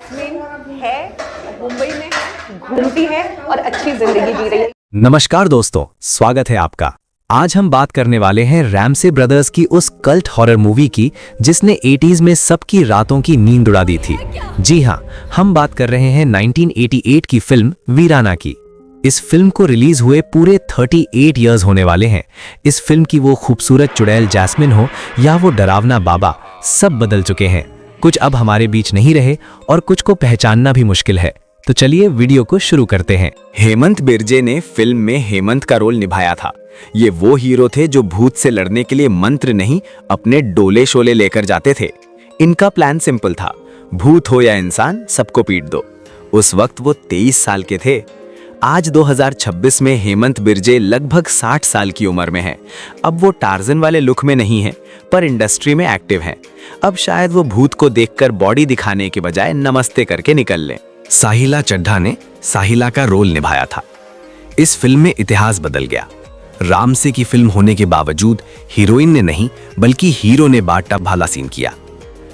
Jasmine है, मुंबई में है, घूमती है और अच्छी जिंदगी जी रही है। नमस्कार दोस्तों, स्वागत है आपका। आज हम बात करने वाले हैं रैमसे ब्रदर्स की उस कल्ट हॉरर मूवी की जिसने 80s में सबकी रातों की नींद उड़ा दी थी। जी हाँ, हम बात कर रहे हैं 1988 की फिल्म वीराना की। इस फिल्म को रिलीज हुए पूरे 38 इयर्स होने वाले हैं। इस फिल्म की वो खूबसूरत चुड़ैल जैस्मिन हो या वो डरावना बाबा, सब बदल चुके हैं। कुछ अब हमारे बीच नहीं रहे और कुछ को पहचानना भी मुश्किल है। तो चलिए वीडियो को शुरू करते हैं। हेमंत बिरजे ने फिल्म में हेमंत का रोल निभाया था। ये वो हीरो थे जो भूत से लड़ने के लिए मंत्र नहीं, अपने डोले शोले लेकर जाते थे। इनका प्लान सिंपल था, भूत हो या इंसान, सबको पीट दो। उस वक्त वो 23 साल के थे। आज 2026 में हेमंत बिरजे लगभग 60 साल की उम्र में हैं। अब वो टार्जन वाले लुक में नहीं हैं, पर इंडस्ट्री में एक्टिव हैं। अब शायद वो भूत को देखकर बॉडी दिखाने के बजाय नमस्ते करके निकल लें। साहिला चड्ढा ने साहिला का रोल निभाया था। इस फिल्म में इतिहास बदल गया। रामसे की फिल्म होने के बावजूद हीरोइन ने नहीं बल्कि हीरो ने बाटा भाला सीन किया।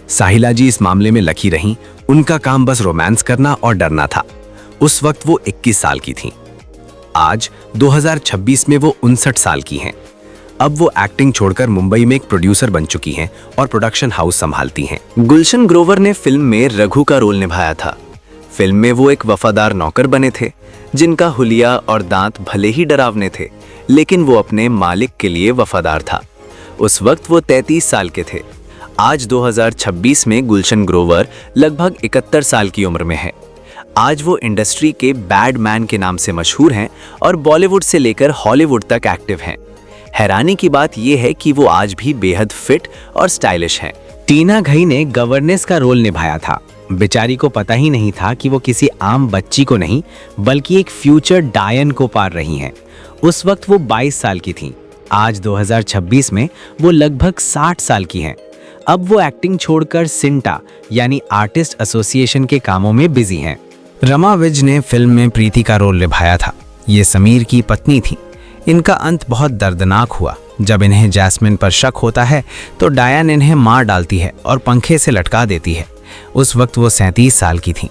साहिला जी इस मामले में लकी रहीं। उनका काम बस रोमांस करना और डरना था। उस वक्त वो 21 साल की थीं। आज 2026 में वो 59 साल की हैं। अब वो एक्टिंग छोड़कर मुंबई में एक प्रोड्यूसर बन चुकी हैं और प्रोडक्शन हाउस संभालती हैं। गुलशन ग्रोवर ने फिल्म में रघु का रोल निभाया था। फिल्म में वो एक वफादार नौकर बने थे जिनका हुलिया और दांत भले ही डरावने थे, लेकिन वो अपने मालिक के लिए वफादार था। उस वक्त वो 33 साल के थे। आज 2026 में गुलशन ग्रोवर लगभग 71 साल की उम्र में है। आज वो इंडस्ट्री के बैड मैन के नाम से मशहूर हैं और बॉलीवुड से लेकर हॉलीवुड तक एक्टिव हैं। हैरानी की बात यह है कि वो आज भी बेहद फिट और स्टाइलिश हैं। टीना घई ने गवर्नेस का रोल निभाया था। बेचारी को पता ही नहीं था कि वो किसी आम बच्ची को नहीं बल्कि एक फ्यूचर डायन को पार रही हैं। उस वक्त वो 22 साल की थीं। आज 2026 में वो लगभग 60 साल की हैं। अब वो एक्टिंग छोड़कर सिंटा यानी आर्टिस्ट एसोसिएशन के कामों में बिजी हैं। रमा विज ने फिल्म में प्रीति का रोल निभाया था। ये समीर की पत्नी थी। इनका अंत बहुत दर्दनाक हुआ। जब इन्हें जैस्मिन पर शक होता है तो डायन इन्हें मार डालती है और पंखे से लटका देती है। उस वक्त वो 37 साल की थीं।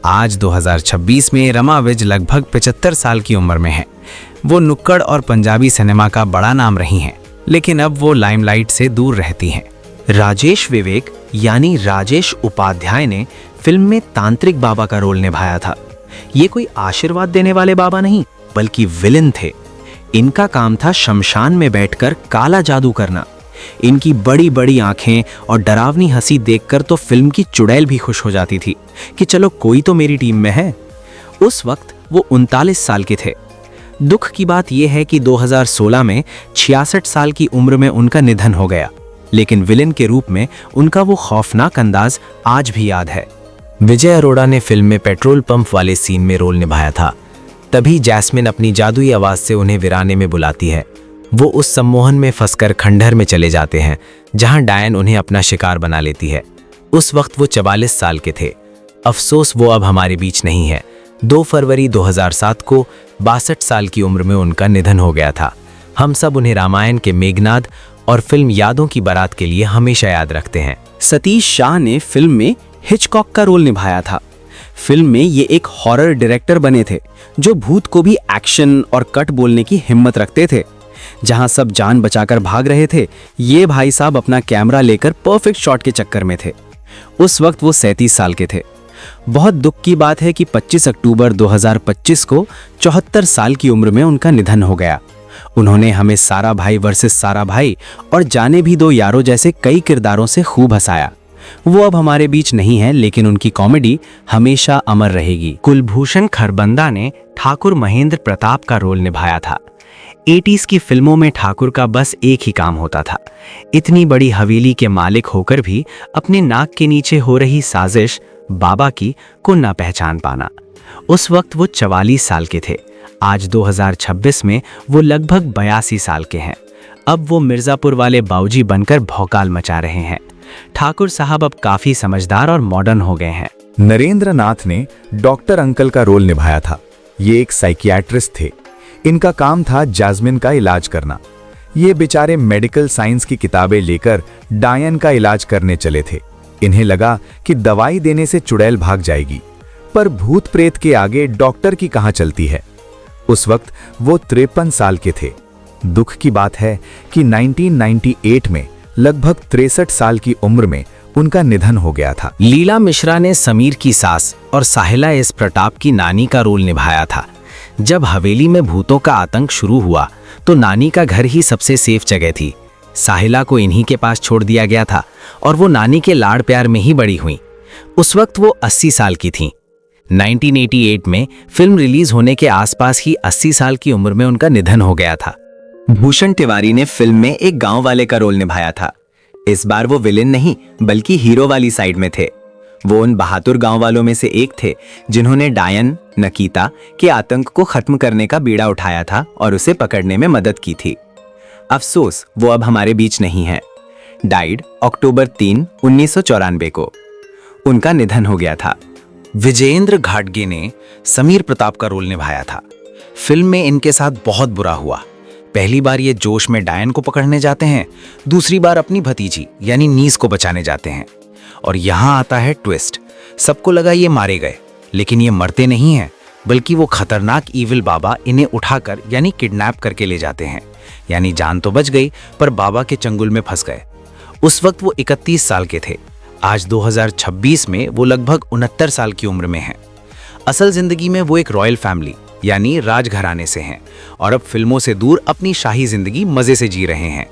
आज 2026 में रमा विज लगभग 75 साल की उम्र में है। वो नुक्कड़ और पंजाबी सिनेमा का बड़ा नाम रही हैं, लेकिन अब वो लाइमलाइट से दूर रहती हैं। राजेश विवेक यानी राजेश उपाध्याय ने फिल्म में तांत्रिक बाबा का रोल निभाया था। ये कोई आशीर्वाद देने वाले बाबा नहीं बल्कि विलेन थे। इनका काम था शमशान में बैठकर काला जादू करना। इनकी बड़ी बड़ी आंखें और डरावनी हंसी देखकर तो फिल्म की चुड़ैल भी खुश हो जाती थी कि चलो कोई तो मेरी टीम में है। उस वक्त वो 39 साल के थे। दुख की बात यह है कि 2016 में 66 साल की उम्र में उनका निधन हो गया, लेकिन विलेन के रूप में उनका वो खौफनाक अंदाज आज भी याद है। विजय अरोड़ा ने फिल्म में पेट्रोल पंप वाले सीन में रोल निभाया था। तभी जैस्मिन अपनी जादुई आवाज से उन्हें वीराने में बुलाती है। वो उस सम्मोहन में फंसकर खंडहर में चले जाते हैं जहां डायन उन्हें अपना शिकार बना लेती है। उस वक्त वो 44 साल के थे। अफसोस वो अब हमारे बीच नहीं है। 2 फरवरी 2007 को 62 साल की उम्र में उनका निधन हो गया था। हम सब उन्हें रामायण के मेघनाद और फिल्म यादों की बारात के लिए हमेशा याद रखते हैं। सतीश शाह ने फिल्म में हिचकॉक का रोल निभाया था। फिल्म में ये एक हॉरर डायरेक्टर बने थे जो भूत को भी एक्शन और कट बोलने की हिम्मत रखते थे। जहां सब जान बचाकर भाग रहे थे, ये भाई साहब अपना कैमरा लेकर परफेक्ट शॉट के चक्कर में थे। उस वक्त वो 37 साल के थे। बहुत दुख की बात है कि 25 अक्टूबर 2025 को 74 साल की उम्र में उनका निधन हो गया। उन्होंने हमें सारा भाई वर्सेस सारा भाई और जाने भी दो यारों जैसे कई किरदारों से खूब हंसाया। वो अब हमारे बीच नहीं है, लेकिन उनकी कॉमेडी हमेशा अमर रहेगी। कुलभूषण खरबंदा ने ठाकुर महेंद्र प्रताप का रोल निभाया था। 80s की फिल्मों में ठाकुर का बस एक ही काम होता था, इतनी बड़ी हवेली के मालिक होकर भी अपने नाक के नीचे हो रही साजिश बाबा की को ना पहचान पाना। उस वक्त वो 44 साल के थे। आज 2026 में वो लगभग 82 साल के हैं। अब वो मिर्जापुर वाले बाऊजी बनकर भौकाल मचा रहे हैं। ठाकुर साहब अब काफी समझदार और मॉडर्न हो गए हैं। नरेंद्र नाथ ने डॉक्टर अंकल का रोल निभाया था। ये एक साइकियाट्रिस्ट थे। इनका काम था जैस्मिन का इलाज करना। ये बेचारे मेडिकल साइंस की किताबें लेकर डायन का इलाज करने चले थे। इन्हें लगा कि दवाई देने से चुड़ैल भाग जाएगी, पर भूत प्रेत के आगे डॉक्टर की कहां चलती है। उस वक्त वो 53 साल के थे। दुख की बात है कि 1998 में लगभग 63 साल की उम्र में उनका निधन हो गया था। लीला मिश्रा ने समीर की सास और साहिला एस प्रताप की नानी का रोल निभाया था। जब हवेली में भूतों का आतंक शुरू हुआ तो नानी का घर ही सबसे सेफ जगह थी। साहिला को इन्हीं के पास छोड़ दिया गया था और वो नानी के लाड़ प्यार में ही बड़ी हुई। उस वक्त वो 80 साल की थीं। 1988 में फिल्म रिलीज होने के आसपास ही 80 साल की उम्र में उनका निधन हो गया था। भूषण तिवारी ने फिल्म में एक गांव वाले का रोल निभाया था। इस बार वो विलेन नहीं बल्कि हीरो वाली साइड में थे। वो उन बहादुर गांव वालों में से एक थे जिन्होंने डायन नकीता के आतंक को खत्म करने का बीड़ा उठाया था और उसे पकड़ने में मदद की थी। अफसोस वो अब हमारे बीच नहीं है। डाइड अक्टूबर 3, 1994 को उनका निधन हो गया था। विजयेंद्र घाटगे ने समीर प्रताप का रोल निभाया था। फिल्म में इनके साथ बहुत बुरा हुआ। पहली बार ये जोश में डायन को पकड़ने जाते हैं, दूसरी बार अपनी भतीजी यानी नीस को बचाने जाते हैं। और यहाँ आता है ट्विस्ट। सबको लगा ये मारे गए, लेकिन ये मरते नहीं हैं, बल्कि वो खतरनाक ईविल बाबा इन्हें उठाकर यानी किडनैप करके ले जाते हैं। यानी जान तो बच गई पर बाबा के चंगुल में फंस गए। उस वक्त वो 31 साल के थे। आज 2026 में वो लगभग 69 साल की उम्र में हैं। असल जिंदगी में वो एक रॉयल फैमिली यानी राजघराने से हैं और अब फिल्मों से दूर अपनी शाही जिंदगी मजे से जी रहे हैं।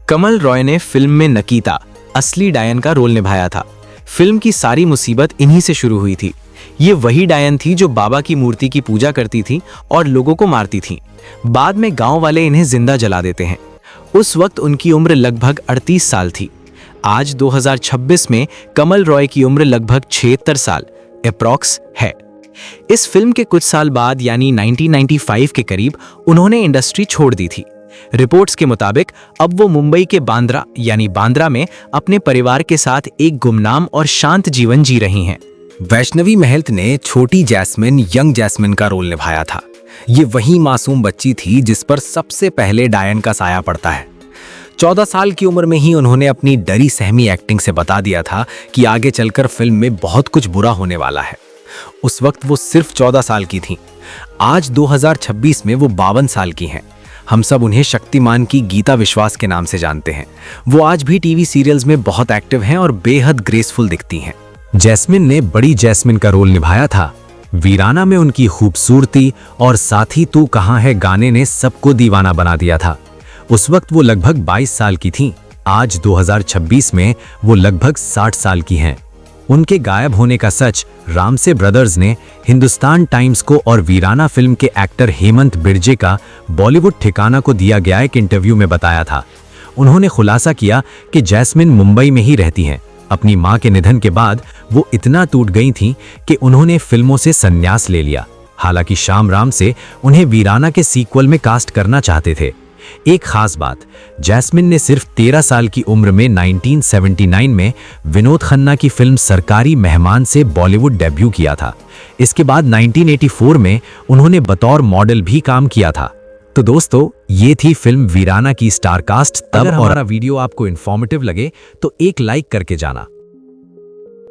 कमल रॉय ने फिल्म में नकीता असली डायन का रोल निभाया था। फिल्म की सारी मुसीबत इन्हीं से शुरू हुई थी। ये वही डायन थी जो बाबा की मूर्ति की पूजा करती थी और लोगों को मारती थी। बाद में गांव वाले इन्हें जिंदा जला देते हैं। उस वक्त उनकी उम्र लगभग 38 साल थी। आज 2026 में कमल रॉय की उम्र लगभग 76 साल अप्रॉक्स है। इस फिल्म के कुछ साल बाद यानी 1995 के करीब उन्होंने इंडस्ट्री छोड़ दी थी। रिपोर्ट्स के मुताबिक अब वो मुंबई के बांद्रा यानी बांद्रा में अपने परिवार के साथ एक गुमनाम और शांत जीवन जी रही हैं। वैष्णवी महल ने छोटी जैस्मिन यंग जैस्मिन का रोल निभाया था। ये वही मासूम बच्ची थी जिस पर सबसे पहले डायन का साया पड़ता है। 14 साल की उम्र में ही उन्होंने अपनी डरी सहमी एक्टिंग से बता दिया था कि आगे चलकर फिल्म में बहुत कुछ बुरा होने वाला है। उस वक्त वो सिर्फ 14 साल की थीं। आज 2026 में वो 52 साल की हैं। हम सब उन्हें शक्तिमान की गीता विश्वास के नाम से जानते हैं। वो आज भी टीवी सीरियल्स में बहुत एक्टिव हैं और बेहद ग्रेसफुल दिखती हैं। जैस्मिन ने बड़ी जैस्मिन का रोल निभाया था। वीराना में उनकी खूबसूरती और साथ ही तू कहां है गाने ने सबको दीवाना बना दिया था। उस वक्त वो लगभग 22 साल की थीं। आज 2026 में वो लगभग 60 साल की हैं। उनके गायब होने का सच रामसे ब्रदर्स ने हिंदुस्तान टाइम्स को और वीराना फिल्म के एक्टर हेमंत बिरजे का बॉलीवुड ठिकाना को दिया गया एक इंटरव्यू में बताया था। उन्होंने खुलासा किया कि जैस्मिन मुंबई में ही रहती हैं। अपनी मां के निधन के बाद वो इतना टूट गई थीं कि उन्होंने फिल्मों से संन्यास ले लिया। हालांकि श्याम राम से उन्हें वीराना के सीक्वल में कास्ट करना चाहते थे। एक खास बात, जैस्मिन ने सिर्फ 13 साल की उम्र में 1979 में विनोद खन्ना की फिल्म सरकारी मेहमान से बॉलीवुड डेब्यू किया था। इसके बाद 1984 में उन्होंने बतौर मॉडल भी काम किया था। तो दोस्तों, ये थी फिल्म वीराना की स्टारकास्ट तब। और हमारा वीडियो आपको इन्फॉर्मेटिव लगे तो एक लाइक करके जाना।